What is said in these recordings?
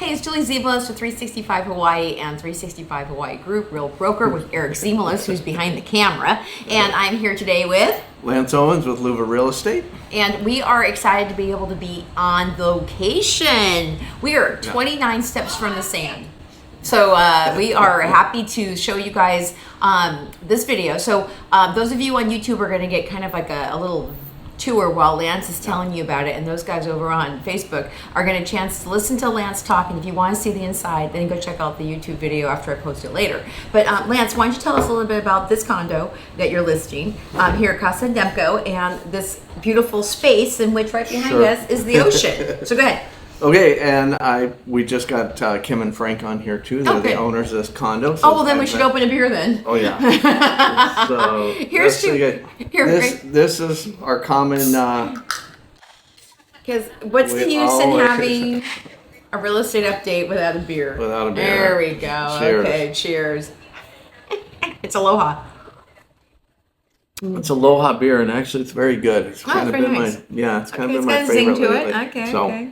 Hey, it's Julie Ziemelis with 365 Hawaii and 365 Hawaii Group, Real Broker with Eric Ziemelis, who's behind the camera. And I'm here today with Lance Owens with LUVA Real Estate. And we are excited to be able to be on location. We are 29 steps from the sand. So we are happy to show you guys this video. So those of you on YouTube are going to get kind of like a little tour while Lance is telling you about it, and those guys over on Facebook are going to chance to listen to Lance talk. And if you want to see the inside, then go check out the YouTube video after I post it later. But Lance, why don't you tell us a little bit about this condo that you're listing here at Casa Demko and this beautiful space in which right behind us is the ocean. So go ahead. Okay, and we just got Kim and Frank on here too. They're the owners of this condo. So well, then we should open a beer then. Oh yeah. So here's this is our common. Because what's the use in having a real estate update without a beer? Without a beer. There we go. Cheers. Okay, cheers. It's aloha. It's Aloha beer, and actually it's very good. It's kind of been nice. it's kind of been got my a zing favorite to lately. it. Okay. So,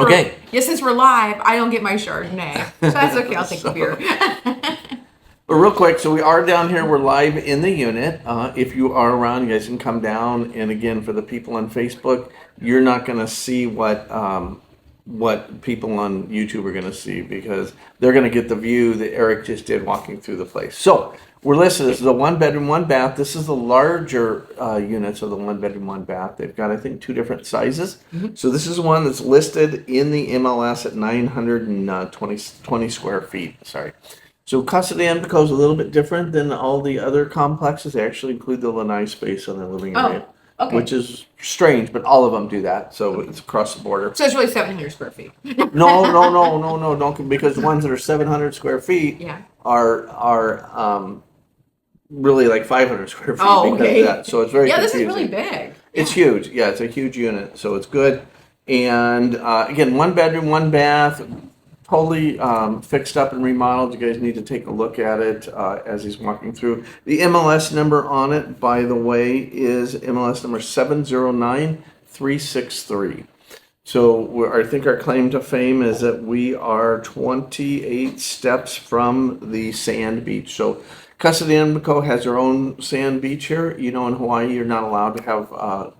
okay. Since we're live, I don't get my Chardonnay, so that's okay. I'll take the beer. But real quick, so we are down here. We're live in the unit. If you are around, you guys can come down. And again, for the people on Facebook, you're not going to see what people on YouTube are going to see, because they're going to get the view that Eric just did walking through the place. So we're listed. This is a 1-bedroom, 1-bath. This is the larger units of the 1-bedroom, 1-bath. They've got, I think, 2 different sizes. Mm-hmm. So this is one that's listed in the MLS at 920 square feet. Sorry. So Casa Demko is a little bit different than all the other complexes. They actually include the lanai space on their living area. Okay. Which is strange, but all of them do that. So it's across the border. So it's really 700 square feet. No, don't, because the ones that are 700 square feet are really like 500 square feet because of that. So it's very confusing. This is really big. It's huge. Yeah, it's a huge unit. So it's good. And again, 1-bedroom, 1-bath, totally fixed up and remodeled. You guys need to take a look at it as he's walking through. The MLS number on it, by the way, is MLS number 709363. So I think our claim to fame is that we are 28 steps from the sand beach. So Casa Demko has their own sand beach here. You know, in Hawaii, you're not allowed to have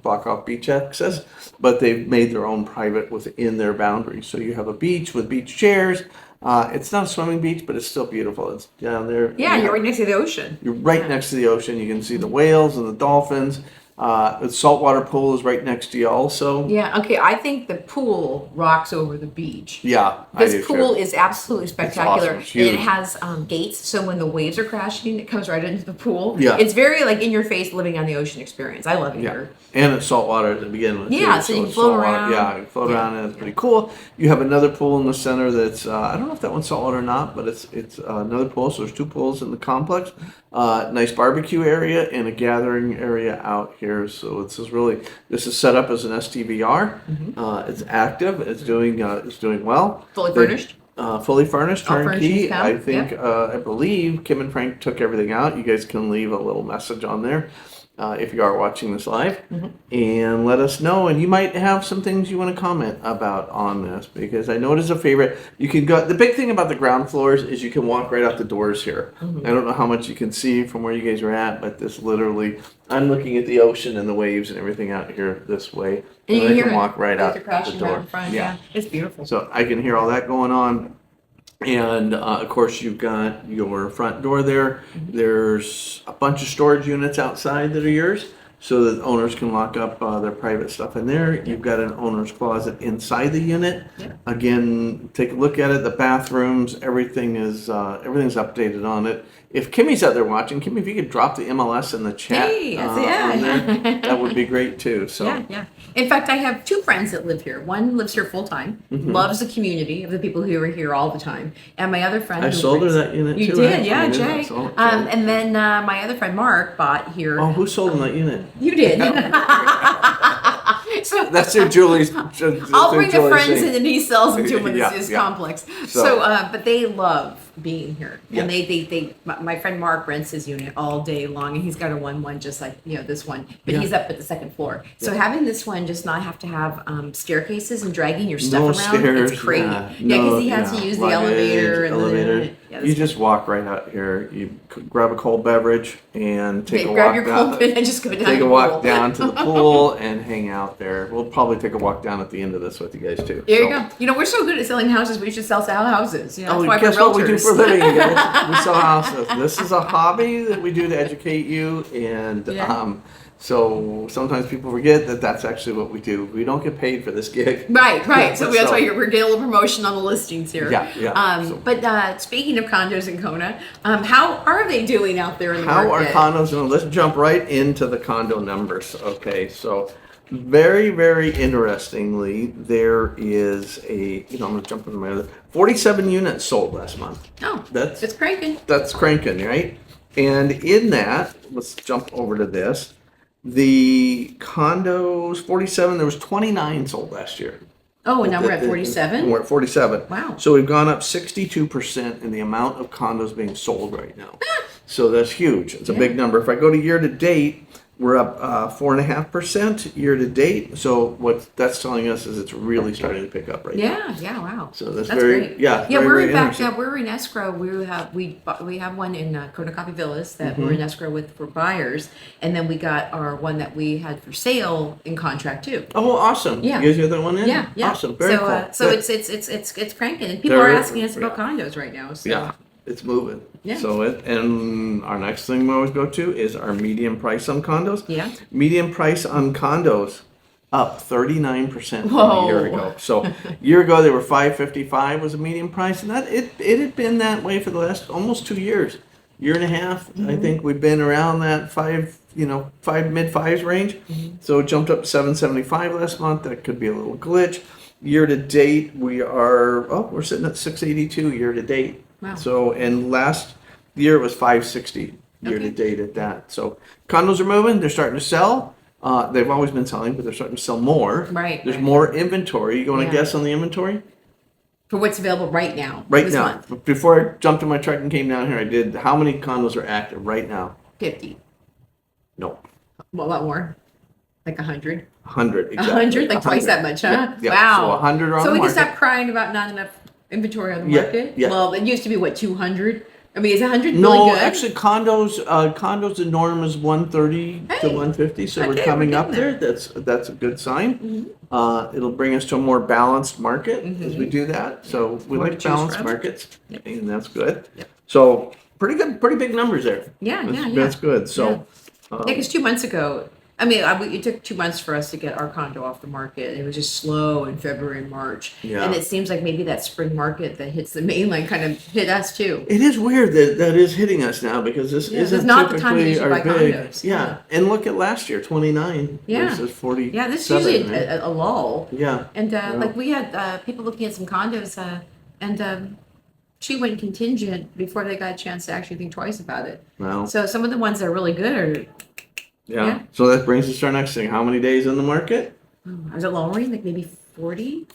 block off beach access, but they've made their own private within their boundaries. So you have a beach with beach chairs. It's not a swimming beach, but it's still beautiful. It's down there. Yeah, you're right next to the ocean. You're right next to the ocean. You can see the whales and the dolphins. The saltwater pool is right next to you also. Yeah, okay, I think the pool rocks over the beach. Yeah, this pool is absolutely spectacular. It's awesome. It's and it has gates, so when the waves are crashing, it comes right into the pool. Yeah. It's very like in your face living on the ocean experience. I love it here. And it's saltwater at the beginning. Yeah, so you can float around. Yeah, you can float around, and it's pretty cool. You have another pool in the center that's, I don't know if that one's saltwater or not, but it's another pool. So there's 2 pools in the complex. Nice barbecue area and a gathering area out here. So this is set up as an STVR. Mm-hmm. It's active. It's doing well. Fully furnished. Fully furnished, turnkey. I think, yep. I believe Kim and Frank took everything out. You guys can leave a little message on there if you are watching this live, and let us know. And you might have some things you want to comment about on this, because I know it is a favorite. You can go. The big thing about the ground floors is you can walk right out the doors here. I don't know how much you can see from where you guys are at, but this literally, I'm looking at the ocean and the waves and everything out here this way, and you can walk right out the door. In front. Yeah, it's beautiful. So I can hear all that going on. And of course, you've got your front door there. There's a bunch of storage units outside that are yours, so that owners can lock up their private stuff in there. You've got an owner's closet inside the unit. Again, take a look at it. The bathrooms, everything's updated on it. If Kimmy's out there watching, Kimmy, if you could drop the MLS in the chat on there, that would be great too. So yeah. In fact, I have 2 friends that live here. One lives here full time, loves the community of the people who are here all the time, and my other friend. I sold her that unit too. You did, yeah, right? Jay. And then my other friend Mark bought here. Oh, who sold him that unit? You did. So that's who Julie's. I'll bring the friends in, and he sells them to him in his complex. So, but they love being here. Yeah. And my friend Mark rents his unit all day long, and he's got a one just like this one, but Yeah. he's up at the second floor. So Yeah. having this one just not have to have staircases and dragging your stuff No around, stairs. it's great. Yeah, Because he has to use the elevator. You just walk right out here. You grab a cold beverage and take a walk grab your down. cold and just go down. Take the a walk pool. down to the pool and hang out there. We'll probably take a walk down at the end of this with you guys too. There you go. We're so good at selling houses. We should sell houses. That's why guess we're what we do realtors. for a living, you guys? We sell houses. This is a hobby that we do to educate you, and so sometimes people forget that that's actually what we do. We don't get paid for this gig. Right. So that's why we're getting a little promotion on the listings here. Yeah. But speaking of condos in Kona, how are they doing out there in the How market? are condos doing? Let's jump right into the condo numbers. Okay, so very, very interestingly, there is I'm going to jump into my other 47 units sold last month. Oh, it's cranking. That's cranking, right? And in that, let's jump over to this. The condos, 47, there was 29 sold last year. Oh, and now we're at 47? We're at 47. Wow. So we've gone up 62% in the amount of condos being sold right now. So that's huge. It's a big number. If I go to year to date, we're up 4.5% year to date. So what that's telling us is it's really starting to pick up right now. Yeah, wow. So that's very great. Yeah, very, we're very in fact interesting. we're in escrow. We have one in Kona Villas that we're in escrow with for buyers, and then we got our one that we had for sale in contract too. Oh, awesome! Yeah. You guys got that one in? Yeah. Awesome. Very cool. So Good. it's cranking, and people are asking us about condos right now. So. Yeah, it's moving. Yeah. So and our next thing we always go to is our median price on condos. Yeah. Median price on condos up 39% from Whoa. a year ago. So a year ago they were $555 was a median price, and that it had been that way for the last almost 2 years, year and a half. I think we've been around that mid fives range. So it jumped up to 775 last month. That could be a little glitch. Year to date we're sitting at 682 year to date. Wow. So, and last year it was 560 year to date at that. So condos are moving. They're starting to sell. They've always been selling, but they're starting to sell more. Right. There's more inventory. You want to Yeah. guess on the inventory? For what's available right now. Right this now. month. Before I jumped in my truck and came down here, I did how many condos are active right now? 50. No. Well, a lot more. Like 100. 100. Exactly. 100, like twice that much, huh? Yeah. Wow. So 100 are on So the we can market. stop crying about not enough inventory on the Yeah, market. yeah. Well, it used to be 200. I mean, is 100 No, really good? actually, condos the norm is 130 to Hey. 150, so Okay, we're coming we're up getting there. That's a good sign. It'll bring us to a more balanced market as we do that. So we More to like choose balanced from. markets, Yep. and that's good. Yep. So pretty big numbers there. Yeah, that's, yeah. That's good. So Yeah, because 2 months ago, I mean, it took 2 months for us to get our condo off the market. It was just slow in February and March. Yeah. And it seems like maybe that spring market that hits the mainland kind of hit us too. it is weird that is hitting us now because this isn't it's not the time typically you should our buy big. condos. Yeah, and look at last year, 29 Yeah. versus 40. Yeah, this is usually right? a lull. Yeah. And like we had people looking at some condos, and she went contingent before they got a chance to actually think twice about it. Well. So some of the ones that are really good are, Yeah. So that brings us to our next thing. How many days in the market? is it lowering? Like maybe 40?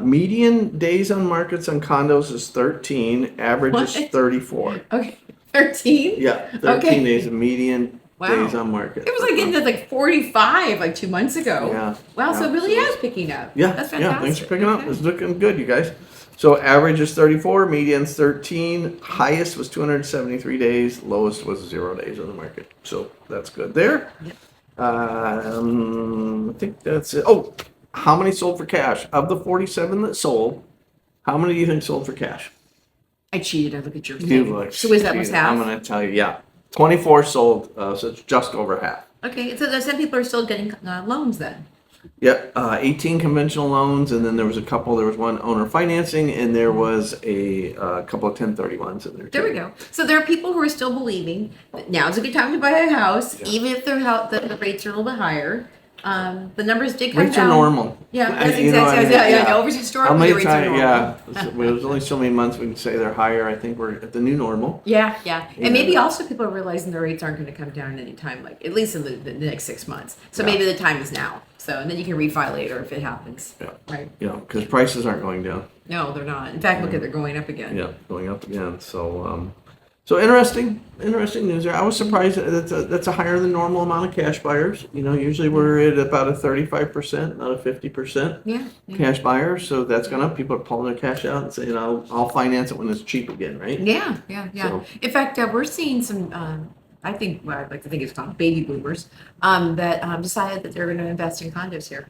Median days on markets on condos is 13. Average is What? 34. Okay, 13? Yeah, 13 Okay. days of median Wow. days on market. It was like getting to like 45 like 2 months ago. Yeah. Wow, so Yeah, it really so is picking up. Yeah, That's fantastic. yeah. Thanks for picking up. Okay. It's looking good, you guys. So average is 34, median's 13, highest was 273 days, lowest was 0 days on the market. So that's good there. Yep. I think that's it. Oh, how many sold for cash? Of the 47 that sold, how many do you think sold for cash? I cheated. I look at your You thing. like, So is that almost half? I'm going to tell you, yeah. 24 sold, so it's just over half. Okay, so some people are still getting loans then. Yep, 18 conventional loans, and then there was one owner financing, and there was a couple of 1031s in there too. There we go. So there are people who are still believing that now's a good time to buy a house, even if the rates are a little bit higher. The numbers did come Rates down. are normal. Yeah, that's You know what I exactly. mean? Yeah. No, historically, How many the rates are times? normal. Yeah, there's only so many months we can say they're higher. I think we're at the new normal. Yeah. Yeah. And maybe also people are realizing the rates aren't going to come down anytime, like at least in the next 6 months. So Yeah. maybe the time is now. So So, and then you can refi later if it happens. Yeah. Right. You know, because prices aren't going down. No, they're not. In fact, look at they're going up again. Yeah, going up again. So, so interesting news there. I was surprised that that's a higher than normal amount of cash buyers. You know, usually we're at about a 35%, not a 50% Yeah. cash buyers. So that's gone up. People are pulling their cash out and saying, I'll finance it when it's cheap again, right? Yeah. So- In fact, we're seeing some. I think what I'd like to think it's called baby boomers that decided that they're going to invest in condos here,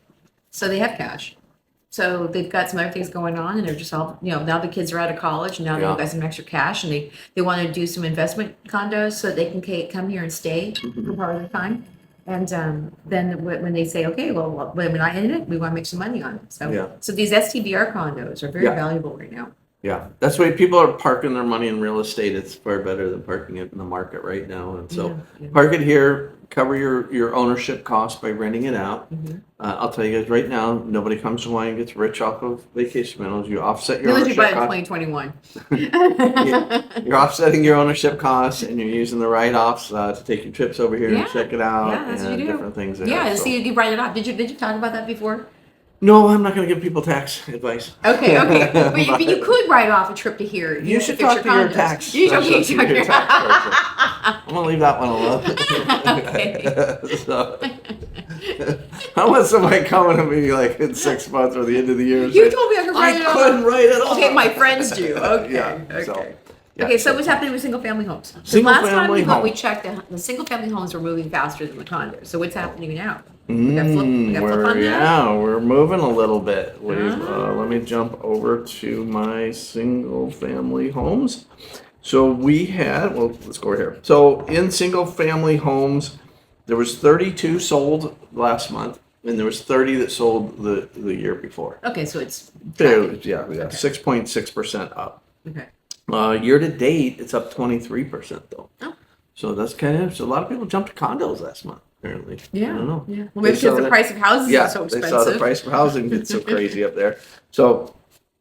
so they have cash. So they've got some other things going on, and they're just all, now the kids are out of college, and now they've got some extra cash, and they want to do some investment condos so they can come here and stay for part of the time. And then when they say, okay, well, when I end it, we want to make some money on it. So these STVR condos are very valuable right now. Yeah, that's why people are parking their money in real estate. It's far better than parking it in the market right now. And so park it here, cover your ownership costs by renting it out. I'll tell you guys right now, nobody comes to Hawaii and gets rich off of vacation rentals. You offset your ownership costs. Unless you buy it in 2021. You're offsetting your ownership costs, and you're using the write-offs to take your trips over here and check it out, that's what and you do. different things. There. Yeah, So- see, you write it off. Did you talk about that before? No, I'm not going to give people tax advice. Okay. But you could write off a trip to here. You should talk to your tax. You specialist, should your tax person. I'm going to leave that one alone. Okay. So, I want somebody coming to me like in 6 months or the end of the year. And You say, told me I could write it off. I couldn't write it off. Okay, my friends do. Okay. Yeah, Okay. so, Okay, so what's happening with single family homes? The Single last time family we home. checked, the single family homes were moving faster than the condos. So what's happening now? We got flip on that? Yeah, we're moving a little bit. Let me jump over to my single family homes. So we had, let's go over here. So in single family homes, there was 32 sold last month, and there was 30 that sold the year before. Okay, so it's Yeah, 6.6% up. okay. Year to date, it's up 23% though. Oh. So that's so a lot of people jumped to condos last month, apparently. Yeah. I don't know. Yeah. Well, maybe because the price of houses is so expensive. They saw the price of housing get so crazy up there. So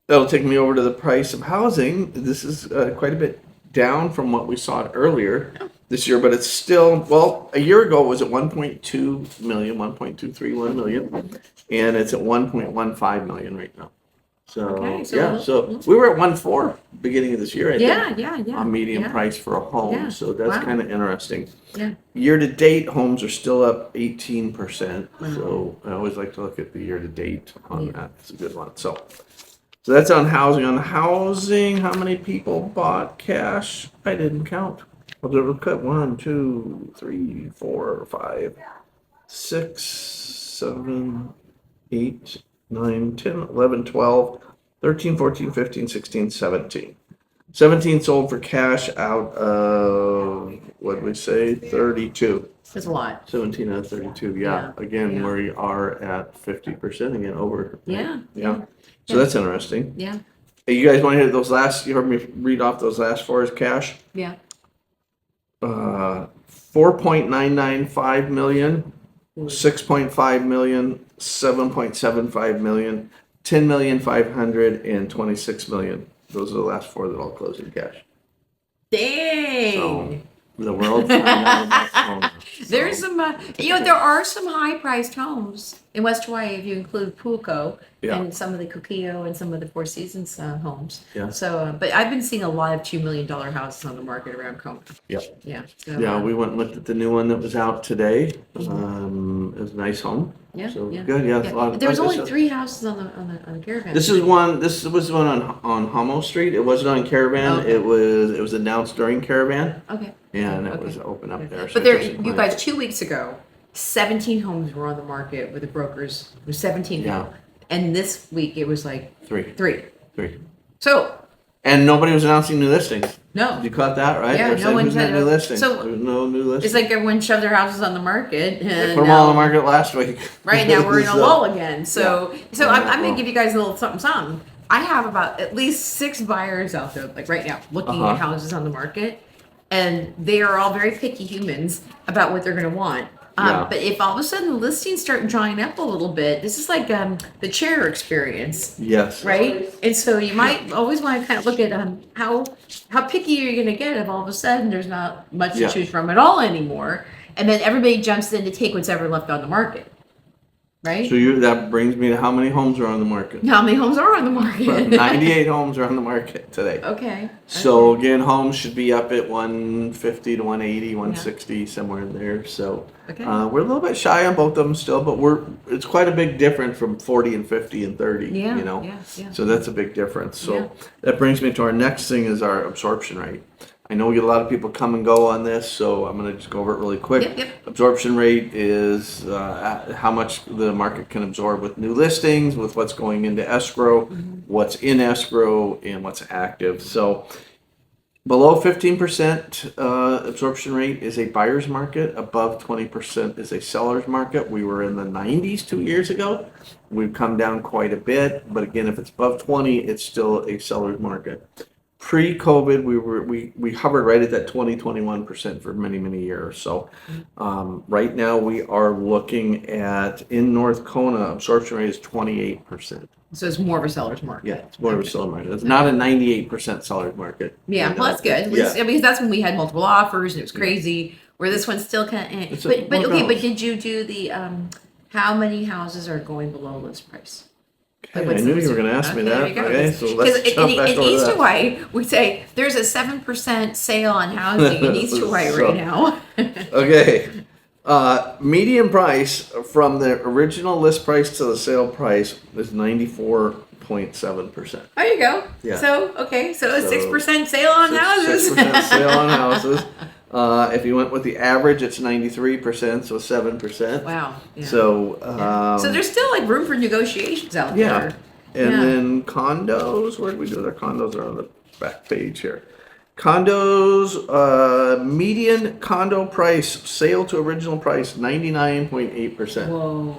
that'll take me over to the price of housing. This is quite a bit down from what we saw earlier this year, but it's still, a year ago it was at 1.2 million, 1.231 million, and it's at 1.15 million right now. So, so we were at 1.4 beginning of this year, I think. Yeah. A median price for a home. Yeah. So that's kind of interesting. Yeah. Year to date, homes are still up 18%. So I always like to look at the year to date on that. It's a good one. So that's on housing. On housing, how many people bought cash? I didn't count. I'll look at 1, 2, 3, 4, 5, 6, 7, 8, 9, 10, 11, 12, 13, 14, 15, 16, 17. 17 sold for cash out of, what did we say, 32. That's a lot. 17 out of 32, Again, we are at 50% again, over. Yeah. So that's interesting. Yeah. Hey, you guys want to hear those last, you heard me read off those last four as cash? Yeah. 4.995 million, 6.5 million, 7.75 million, 10,500,000, and 26 million. Those are the last four that all closed in cash. Dang. So the world found out about homes. There's some, there are some high-priced homes in West Hawaii if you include Puko and some of the Kokio and some of the Four Seasons homes. Yeah. So, but I've been seeing a lot of $2 million houses on the market around Kona. Yep. Yeah. So, Yeah, we went and looked at the new one that was out today. It was a nice home. Yeah. So good. Yeah. Yeah. A lot of, There was like I only said, 3 houses on the caravan. This was one on Homo Street. It wasn't on Caravan. Okay. It was announced during Caravan, Okay. and it Okay. was open up there. So But there, it doesn't you mind. guys, 2 weeks ago, 17 homes were on the market with the brokers. It was 17 Yeah. now. And this week it was like Three. 3. So, And nobody was announcing new listings. no. You caught that, right? Yeah, They're no saying one who's got said new it. listings. So, There's no new listings. It's like everyone shoved their houses on the market. They And put them all on the market last week. Right now we're in a So- lull again. So I'm going Well. to give you guys a little something. I have about at least 6 buyers out there, like right now, looking at houses on the market. And they are all very picky humans about what they're going to want. But if all of a sudden the listings start drying up a little bit, this is like the chair experience, Yes. right? And so you might always want to kind of look at how picky are you going to get if all of a sudden there's not much to choose from at all anymore, and then everybody jumps in to take what's ever left on the market. right? So that brings me to how many homes are on the market? How many homes are on the market? 98 homes are on the market today. Okay. So again, homes should be up at 150 to 180, 160, somewhere in there. So Okay. we're a little bit shy on both of them still, but it's quite a big difference from 40 and 50 and 30. Yeah, You know, yeah. so that's a big difference. So Yeah. that brings me to our next thing is our absorption rate. I know we get a lot of people come and go on this, so I'm going to just go over it really quick. Yep. Absorption rate is how much the market can absorb with new listings, with what's going into escrow, what's in escrow, and what's active. So below 15% absorption rate is a buyer's market. Above 20% is a seller's market. We were in the 90s 2 years ago. We've come down quite a bit, but again, if it's above 20, it's still a seller's market. Pre-COVID, we hovered right at that 21% for many years. So right now we are looking at, in North Kona, absorption rate is 28%. So it's more of a seller's market. Yeah, it's more of a seller's market. It's not a 98% seller's market. Yeah, well, that's good. At least, because that's when we had multiple offers and it was crazy. Where this one's still kind of. But did you do the how many houses are going below list price? Okay, I knew you were going to ask me that. Okay, so let's jump back in over East that. Hawaii, we say there's a 7% sale on housing in East Hawaii right now. Okay. Median price from the original list price to the sale price is 94.7%. There you go. Yeah. So a 6% sale on houses. 6% sale on houses. If you went with the average, it's 93%, so 7%. Wow. Yeah. So so there's still like room for negotiations out there. And then condos, where did we do their condos? Are on the back page here. Condos, median condo price, sale to original price, 99.8%. Whoa.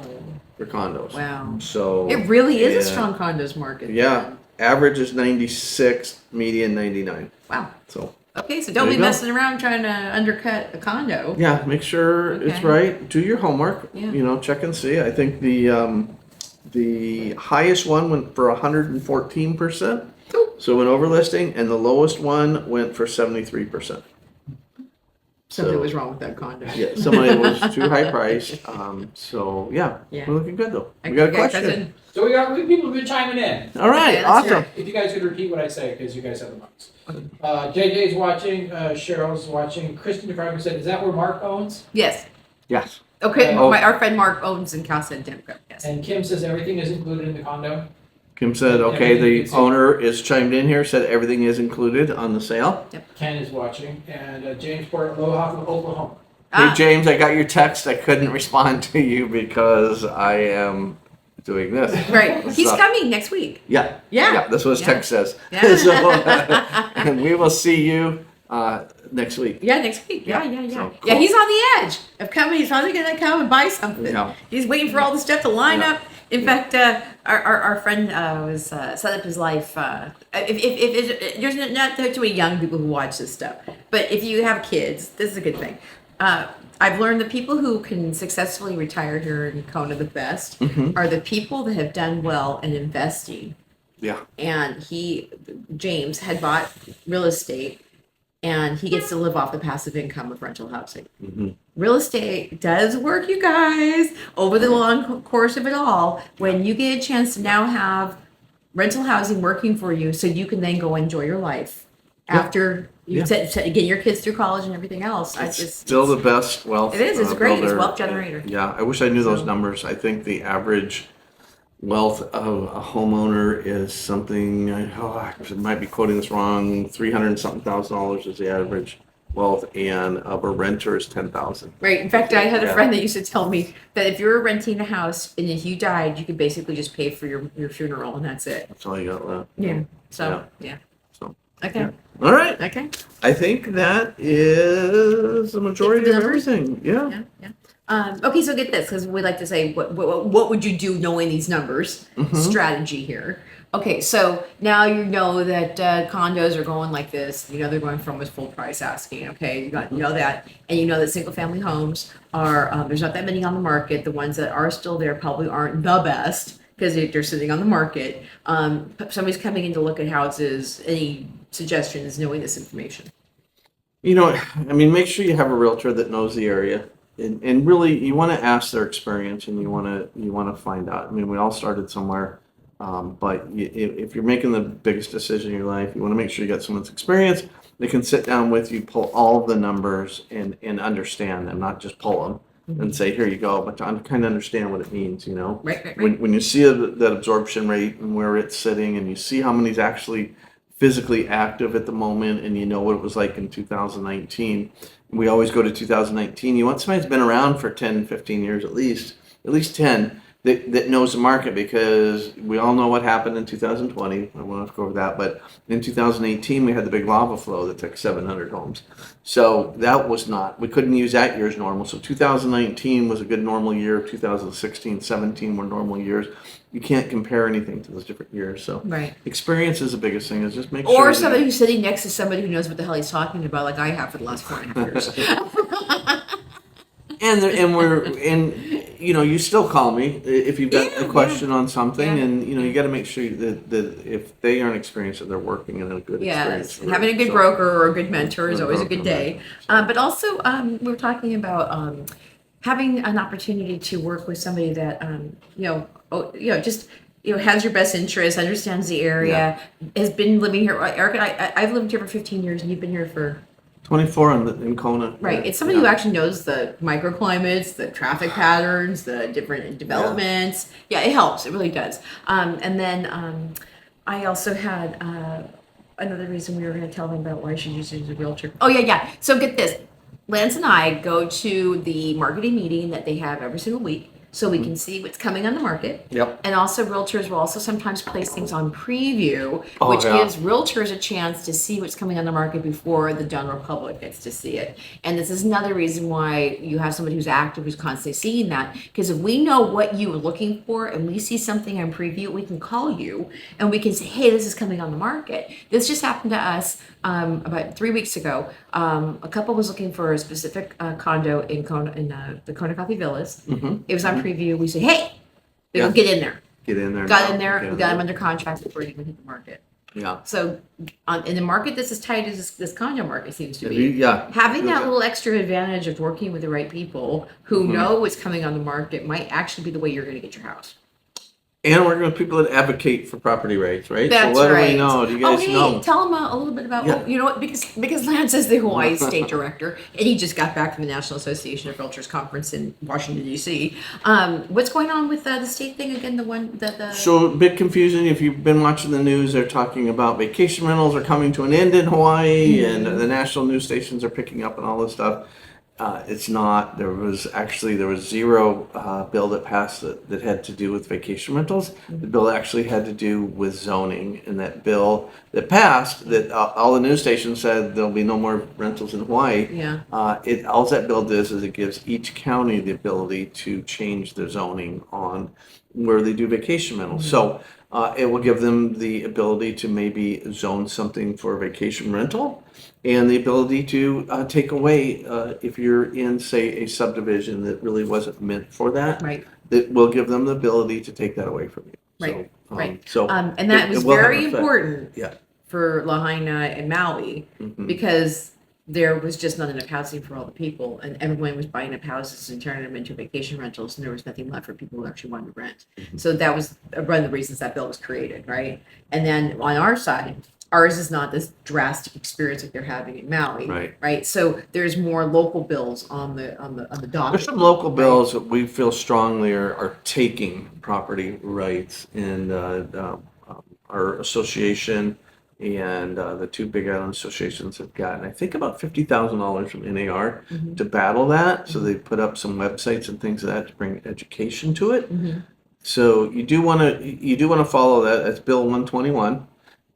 For condos. Wow. So it really is a strong condos market. Yeah. Average is 96, median 99. Wow. So okay, so don't be messing around trying to undercut a condo. Yeah, make sure it's right. Do your homework. Yeah. You know, check and see. I think the highest one went for 114%. So it went over listing, and the lowest one went for 73%. Something was wrong with that condo. Yeah, somebody was too high priced. So yeah, we're looking good though. We got a question. So we people have been chiming in. All right, Okay, awesome. If you guys could repeat what I say, because you guys have the mics. JJ's watching, Cheryl's watching. Kristen DeFranco said, "Is that where Mark owns?" Yes. Yes. Okay, our friend Mark owns in Casa and Democrat. Yes. And Kim says everything is included in the condo. Kim said, okay, the owner is chimed in here, said everything is included on the sale. Ken is watching, and James Port Aloha from Oklahoma. Hey, James, I got your text. I couldn't respond to you because I am doing this. Right. He's coming next week. Yeah. Yeah. Yeah, that's what his text says. Yeah. So, and we will see you next week. Yeah, next week. Yeah. So, cool. Yeah, he's on the edge of coming. He's probably going to come and buy something. Yeah. He's waiting for all the stuff to line Yeah. up. In fact, our friend was set up his life. If there's not too many young people who watch this stuff, but if you have kids, this is a good thing. I've learned the people who can successfully retire here in Kona the best are the people that have done well in investing. Yeah. And James had bought real estate, and he gets to live off the passive income of rental housing. Mm-hmm. Real estate does work, you guys, over the long course of it all. When you get a chance to now have rental housing working for you, so you can then go enjoy your life after you get your kids through college and everything else. It's still the best wealth. It is. It's great. builder. It's wealth generator. Yeah, I wish I knew those numbers. I think the average wealth of a homeowner is something, I might be quoting this wrong, $300 and something thousand is the average wealth, and of a renter is $10,000. Right. In fact, I had a friend that used to tell me that if you were renting a house and if you died, you could basically just pay for your funeral and that's it. That's all you got left. Yeah. So, So, okay. yeah. All right. Okay. I think that is the majority of everything. Yeah. Okay, so get this, because we like to say, what would you do knowing these numbers? Strategy here. Okay, so now you know that condos are going like this. You know they're going from with full price asking. Okay, you know that, and you know that single family homes are there's not that many on the market. The ones that are still there probably aren't the best because they're sitting on the market. Somebody's coming in to look at houses. Any suggestions knowing this information? You know, I mean, make sure you have a realtor that knows the area. and really you want to ask their experience, and you want to find out. I mean, we all started somewhere, but if you're making the biggest decision in your life, you want to make sure you got someone's experience. They can sit down with you, pull all the numbers, and understand them, not just pull them and say, here you go, but to kind of understand what it means, you know? Right. When you see that absorption rate and where it's sitting, and you see how many's actually physically active at the moment, and you know what it was like in 2019. We always go to 2019. You want somebody who's been around for 10, 15 years at least 10, that knows the market, because we all know what happened in 2020. I won't have to go over that, but in 2018 we had the big lava flow that took 700 homes. So that was we couldn't use that year as normal. So 2019 was a good normal year. 2016, 17 were normal years. You can't compare anything to those different years. So Right. experience is the biggest thing. Is just make Or sure. somebody who's sitting next to somebody who knows what the hell he's talking about, like I have for the last 4.5 years. And you still call me if you've got a question on something, Yeah. and you got to make sure that if they aren't experienced, that they're working in a good experience. Yes, having a good broker or a good mentor is always a good day. But also, we were talking about having an opportunity to work with somebody that has your best interest, understands the area, has been living here. Erica, I've lived here for 15 years, and you've been here for 24 in Kona. right. It's somebody who actually knows the microclimates, the traffic patterns, the different developments. Yeah, it helps. It really does. And then I also had another reason we were going to tell them about why she used as a realtor. Oh, yeah. So get this. Lance and I go to the marketing meeting that they have every single week, so we can see what's coming on the market. Yep. And also realtors will also sometimes place things on preview, which gives realtors a chance to see what's coming on the market before the general public gets to see it. And this is another reason why you have somebody who's active, who's constantly seeing that. Because if we know what you are looking for and we see something on preview, we can call you and we can say, hey, this is coming on the market. This just happened to us about 3 weeks ago. A couple was looking for a specific condo in the Kona Villas. It was on preview. We said, hey, they go get in there. Get in there. Got in there. We got them under contract before it even hit the market. Yeah. So in the market that's as tight as this condo market seems to be, Yeah. having that little extra advantage of working with the right people who know what's coming on the market might actually be the way you're going to get your house. And working with people that advocate for property rights, right? That's so let right. me know. Do you guys know? Tell them a little bit about, you know what, because Lance is the Hawaii State Director, and he just got back from the National Association of Realtors Conference in Washington, D.C. What's going on with the state thing again, So a bit confusing. If you've been watching the news, they're talking about vacation rentals are coming to an end in Hawaii, and the national news stations are picking up on all this stuff. It's not. There was zero bill that passed that had to do with vacation rentals. The bill actually had to do with zoning, and that bill that passed, that all the news stations said there'll be no more rentals in Hawaii. Yeah. All that bill does is it gives each county the ability to change their zoning on where they do vacation rentals. So it will give them the ability to maybe zone something for vacation rental, and the ability to take away if you're in, say, a subdivision that really wasn't meant for that. Right. That will give them the ability to take that away from you. Right. So, Right. So and that was will have very an effect. important Yeah. for Lahaina and Maui because there was just not enough housing for all the people, and everyone was buying up houses and turning them into vacation rentals, and there was nothing left for people who actually wanted to rent. So that was one of the reasons that bill was created, right? And then on our side, ours is not this drastic experience like they're having in Maui, right? So there's more local bills on the docket. There's some local bills that we feel strongly are taking property rights, and our association and the two big island associations have gotten, I think, about $50,000 from NAR to battle that. So they put up some websites and things like that to bring education to it. So you do want to follow that. That's Bill 121.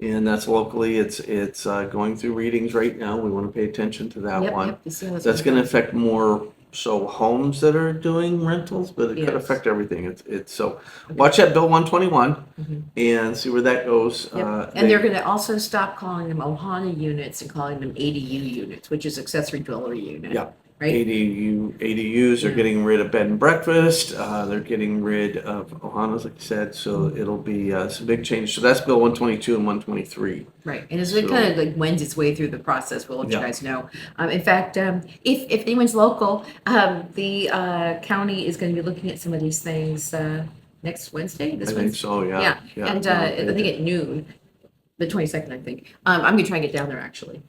And that's locally. It's going through readings right now. We want to pay attention to that one. That's going to affect more so homes that are doing rentals, but it could affect everything. So watch that Bill 121 and see where that goes. And they're going to also stop calling them Ohana units and calling them ADU units, which is accessory dwelling unit. Yeah. right? ADUs are Yeah. getting rid of bed and breakfast. They're getting rid of Ohanas, like you said. So it'll be some big change. So that's Bill 122 and 123. Right, and as it kind of like wends its way through the process, we'll let you Yeah. guys know. In fact, if anyone's local, the county is going to be looking at some of these things next Wednesday. This I think Wednesday. so. Yeah. And No, I think at noon, the 22nd, I think. I'm gonna try and get down there actually.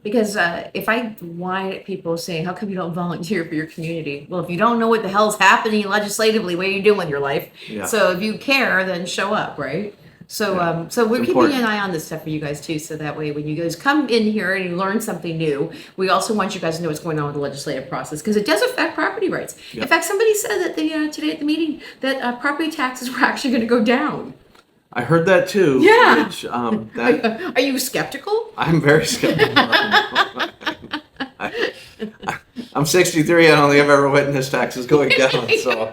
Because if I whine at people saying, how come you don't volunteer for your community? Well, if you don't know what the hell's happening legislatively, what are you doing with your life? Yeah. So if you care, then show up, right? So, Yeah. so we're It's keeping important. an eye on this stuff for you guys too. So that way, when you guys come in here and you learn something new, we also want you guys to know what's going on with the legislative process because it does affect property rights. Yep. In fact, somebody said that today at the meeting that property taxes were actually going to go down. I heard that too. Yeah. Which, that, Are you skeptical? I'm very skeptical. I'm 63. I don't think I've ever witnessed taxes going down. So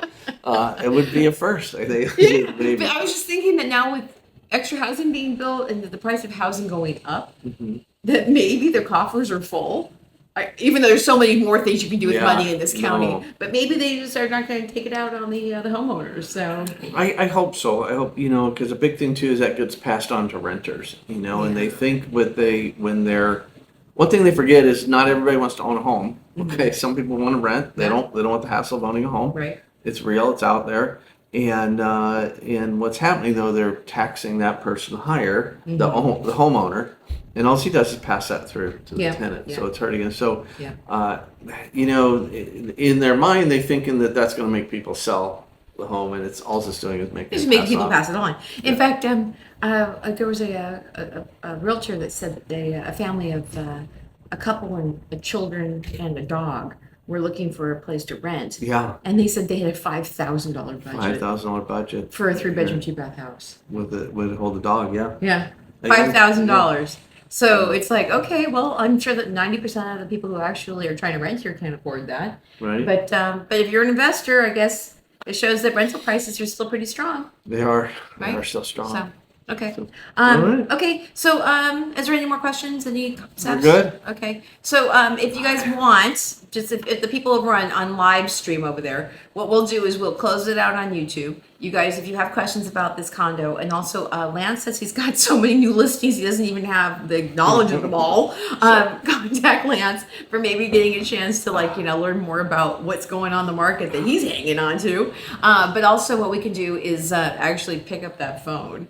it would be a first, I think. Maybe. But I was just thinking that now with extra housing being built and the price of housing going up, that maybe their coffers are full. Even though there's so many more things you can do with Yeah, money in this county, no. but maybe they just are not going to take it out on the homeowners. So I hope so. I hope, because a big thing too is that gets passed on to renters, and they think one thing they forget is not everybody wants to own a home. Okay, some people want to rent. They don't want the hassle of owning a home. right, It's real. It's out there. And what's happening though, they're taxing that person higher, the homeowner, and all he does is pass that through to the Yeah, tenant. yeah. So it's hurting us. So, Yeah. in their mind, they're thinking that that's going to make people sell the home, and it's all it's doing is making just it make people on. pass it on. In fact, there was a realtor that said that a family of a couple and children and a dog were looking for a place to rent. Yeah, And they said they had a $5,000 budget $5,000 budget for a 3-bedroom, 2-bath house. would hold a dog. Yeah, Yeah, Yeah. $5,000. So it's like, okay, well, I'm sure that 90% of the people who actually are trying to rent here can't afford that. right. But if you're an investor, I guess it shows that rental prices are still pretty strong. They are Right? still strong. So, okay. all right. Okay, so is there any more questions? Any concepts? We're good. Okay, so if you guys want, just if the people over on live stream over there, what we'll do is we'll close it out on YouTube. You guys, if you have questions about this condo, and also Lance says he's got so many new listings, he doesn't even have the knowledge of them all. Contact Lance for maybe getting a chance to learn more about what's going on in the market that he's hanging on to. But also what we can do is actually pick up that phone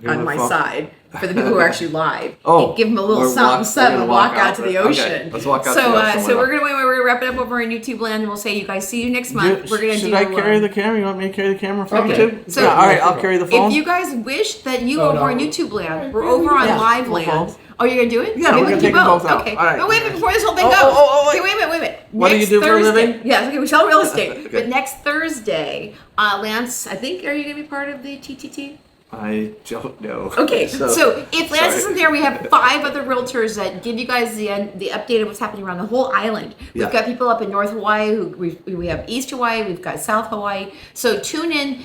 on my side for the people who are actually live. Oh, And give them a little we're something gonna and walk out out to the okay, ocean. let's walk out So, to the ocean. so we're gonna wrap it up over on YouTube land, and we'll say you guys see you next month. We're gonna Should do. I carry the camera? You want me to carry the camera for you Okay. too? So- yeah, all right, I'll carry the phone. If you guys wish that you Oh, over no. on YouTube land, we're over on Yeah, live we'll land. both. Oh, you're gonna do it? Yeah, Okay, we're we gonna can take do them both out. Okay. All right. But wait a minute, before this whole thing Oh, goes. oh, wait. Okay, wait a minute. What do you Next do for a Thursday- living? Yeah, okay, we sell real estate. Okay. But next Thursday, Lance, I think, are you gonna be part of the TTT? I don't know. Okay, so if Lance sorry. isn't there, we have 5 other realtors that give you guys the update of what's happening around the whole island. We've Yeah. got people up in North Hawaii, we have East Hawaii, we've got South Hawaii. So tune in.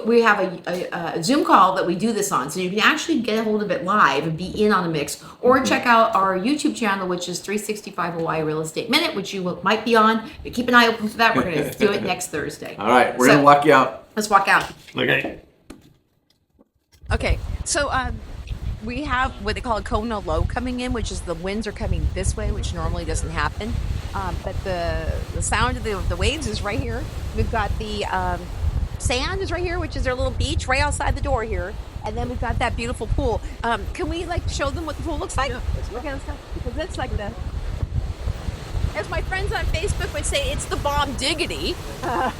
We have a Zoom call that we do this on, so you can actually get a hold of it live and be in on the mix, or check out our YouTube channel, which is 365 Hawaii Real Estate Minute, which you might be on. But keep an eye open for that. We're going to do it next Thursday. All right, we're So- gonna walk you out. Let's walk out. Okay. Okay, so we have what they call a Kona low coming in, which is the winds are coming this way, which normally doesn't happen. But the sound of the waves is right here. We've got the sand is right here, which is their little beach right outside the door here. And then we've got that beautiful pool. Can we show them what the pool looks like? Yeah, okay, let's go. Because it's like as my friends on Facebook would say, it's the bomb diggity. Where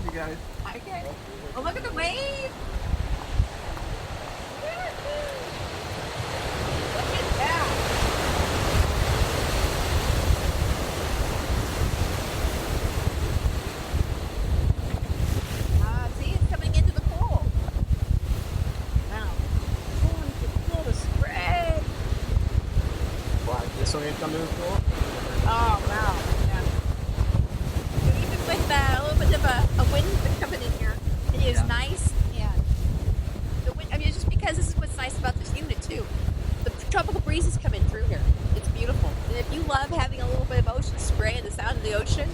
you guys? Okay. Well, look at the waves. Look at that. See, it's coming into the pool. Wow. The pool is great. Why? This one ain't coming in the pool? Oh, wow. Yeah. So even with a little bit of a wind that's coming in here, it is nice. And the wind, just because this is what's nice about this unit, too. The tropical breeze is coming through here. It's beautiful. And if you love having a little bit of ocean spray and the sound of the ocean,